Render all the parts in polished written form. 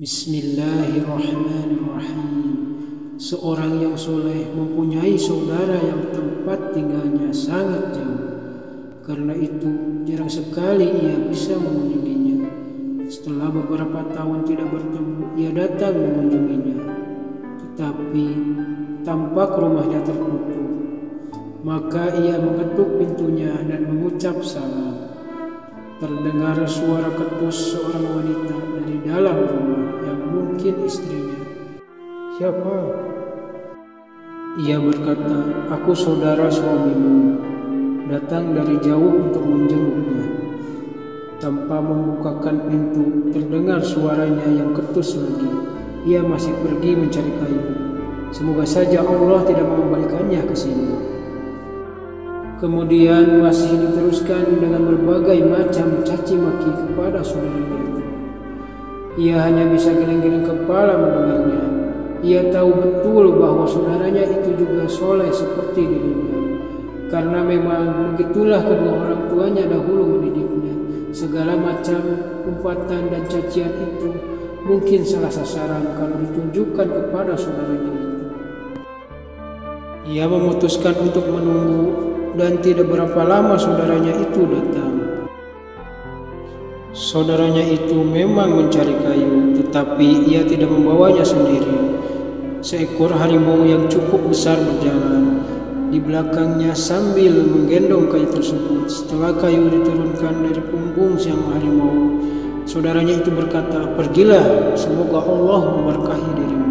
Bismillahirrahmanirrahim. Seorang yang soleh mempunyai saudara yang tempat tinggalnya sangat jauh. Karena itu jarang sekali ia bisa mengunjunginya. Setelah beberapa tahun tidak bertemu, ia datang mengunjunginya. Tetapi tampak rumahnya tertutup. Maka ia mengetuk pintunya dan mengucap salam. Terdengar suara ketus seorang wanita dari dalam rumah yang mungkin istrinya. Siapa? Ia berkata, "Aku saudara suamimu, datang dari jauh untuk menjenguknya." Tanpa membukakan pintu, terdengar suaranya yang ketus lagi. Ia masih pergi mencari kayu. Semoga saja Allah tidak mengembalikannya ke sini. Kemudian masih diteruskan dengan berbagai macam caci maki kepada saudaranya itu. Ia hanya bisa geleng-geleng kepala mendengarnya. Ia tahu betul bahwa saudaranya itu juga soleh seperti dirinya. Karena memang begitulah kedua orang tuanya dahulu mendidiknya. Segala macam umpatan dan cacian itu mungkin salah sasaran kalau ditunjukkan kepada saudaranya itu. Ia memutuskan untuk menunggu. Dan tidak berapa lama saudaranya itu datang. Saudaranya itu memang mencari kayu, tetapi ia tidak membawanya sendiri. Seekor harimau yang cukup besar berjalan di belakangnya sambil menggendong kayu tersebut. Setelah kayu diturunkan dari punggung sang harimau, saudaranya itu berkata, "Pergilah, semoga Allah memberkahi dirimu."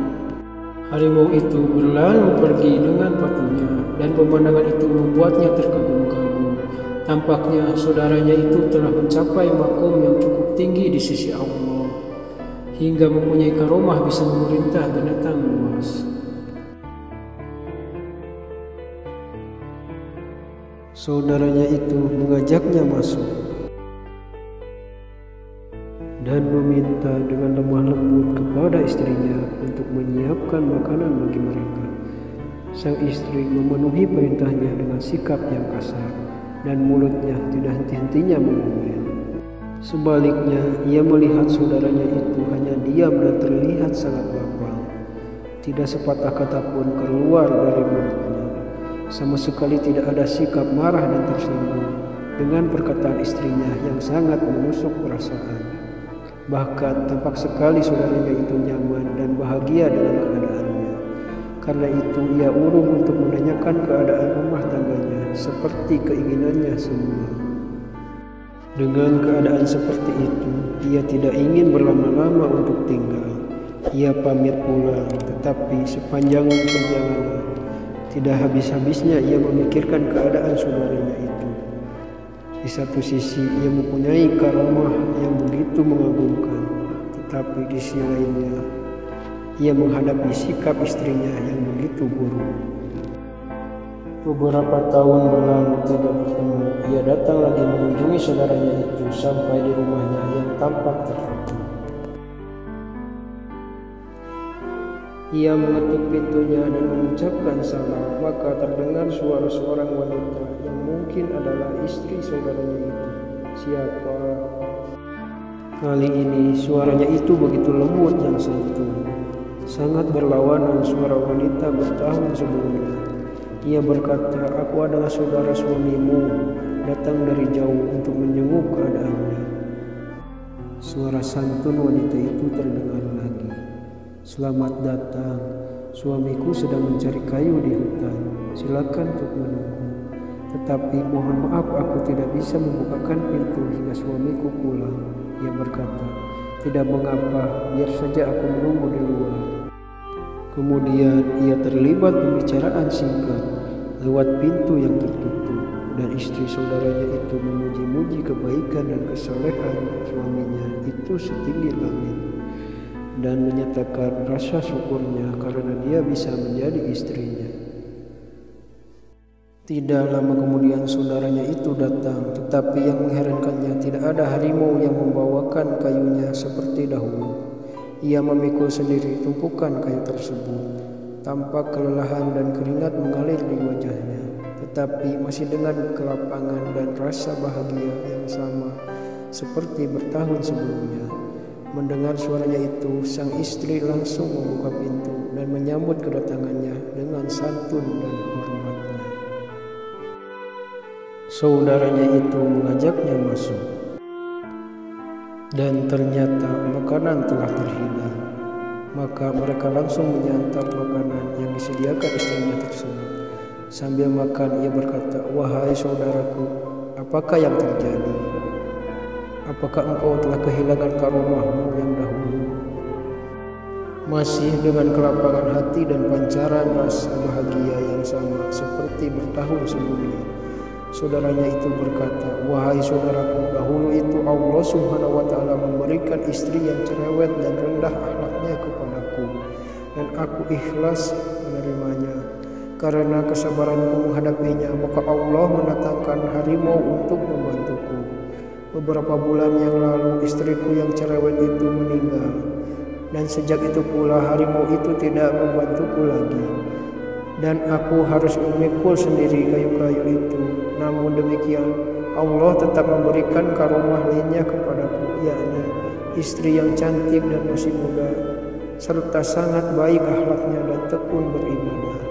Harimau itu berlalu pergi dengan patuhnya, dan pemandangan itu membuatnya terkagum-kagum. Tampaknya saudaranya itu telah mencapai makom yang cukup tinggi di sisi Allah, hingga mempunyai karomah bisa memerintah binatang buas. Saudaranya itu mengajaknya masuk dan meminta dengan lemah lembut kepada istrinya untuk menyiapkan makanan bagi mereka. Sang istri memenuhi perintahnya dengan sikap yang kasar dan mulutnya tidak henti-hentinya mengomel. Sebaliknya, ia melihat saudaranya itu hanya diam dan terlihat sangat lapang. Tidak sepatah kata pun keluar dari mulutnya. Sama sekali tidak ada sikap marah dan tersinggung dengan perkataan istrinya yang sangat menusuk perasaan. Bahkan tampak sekali saudaranya itu nyaman dan bahagia dengan keadaannya. Karena itu ia urung untuk menanyakan keadaan rumah tangganya seperti keinginannya semua. Dengan keadaan seperti itu, ia tidak ingin berlama-lama untuk tinggal. Ia pamit pulang, tetapi sepanjang perjalanan tidak habis-habisnya ia memikirkan keadaan saudaranya itu. Di satu sisi ia mempunyai karomah yang begitu mengagumkan, tetapi di sisi lainnya ia menghadapi sikap istrinya yang begitu buruk. Beberapa tahun berlalu tidak bertemu. Ia datang lagi mengunjungi saudaranya itu sampai di rumahnya yang tampak tertutup. Ia mengetuk pintunya dan mengucapkan salam, maka terdengar suara seorang wanita yang mungkin adalah istri saudaranya itu. "Siapa?" Kali ini suaranya itu begitu lembut dan santun, sangat berlawanan suara wanita bertahun sebelumnya. Ia berkata, "Aku adalah saudara suamimu, datang dari jauh untuk menjenguk keadaannya." Suara santun wanita itu terdengar lagi. "Selamat datang, suamiku sedang mencari kayu di hutan. Silakan untuk menunggu. Tetapi mohon maaf aku tidak bisa membukakan pintu hingga suamiku pulang." Ia berkata, "Tidak mengapa, biar saja aku menunggu di luar." Kemudian ia terlibat pembicaraan singkat lewat pintu yang tertutup, dan istri saudaranya itu memuji-muji kebaikan dan kesalehan suaminya itu setinggi langit, dan menyatakan rasa syukurnya karena dia bisa menjadi istrinya. Tidak lama kemudian saudaranya itu datang, tetapi yang mengherankannya tidak ada harimau yang membawakan kayunya seperti dahulu. Ia memikul sendiri tumpukan kayu tersebut. Tampak kelelahan dan keringat mengalir di wajahnya, tetapi masih dengan kelapangan dan rasa bahagia yang sama seperti bertahun sebelumnya. Mendengar suaranya itu, sang istri langsung membuka pintu dan menyambut kedatangannya dengan santun dan hormatnya. Saudaranya itu mengajaknya masuk, dan ternyata makanan telah terhidang. Maka mereka langsung menyantap makanan yang disediakan istrinya tersebut. Sambil makan ia berkata, "Wahai saudaraku, apakah yang terjadi? Apakah engkau telah kehilangan karomahmu yang dahulu?" Masih dengan kelapangan hati dan pancaran rasa bahagia yang sama seperti bertahun sebelumnya, saudaranya itu berkata, "Wahai saudaraku, dahulu itu Allah Subhanahu wa Ta'ala memberikan istri yang cerewet dan rendah akhlaknya kepadaku, dan aku ikhlas menerimanya. Karena kesabaranku menghadapinya, maka Allah mendatangkan harimau untuk membantuku. Beberapa bulan yang lalu istriku yang cerewet itu meninggal, dan sejak itu pula harimau itu tidak membantuku lagi. Dan aku harus memikul sendiri kayu-kayu itu. Namun demikian, Allah tetap memberikan karomah lainnya kepadaku, yakni istri yang cantik dan masih muda, serta sangat baik akhlaknya dan tekun beribadah."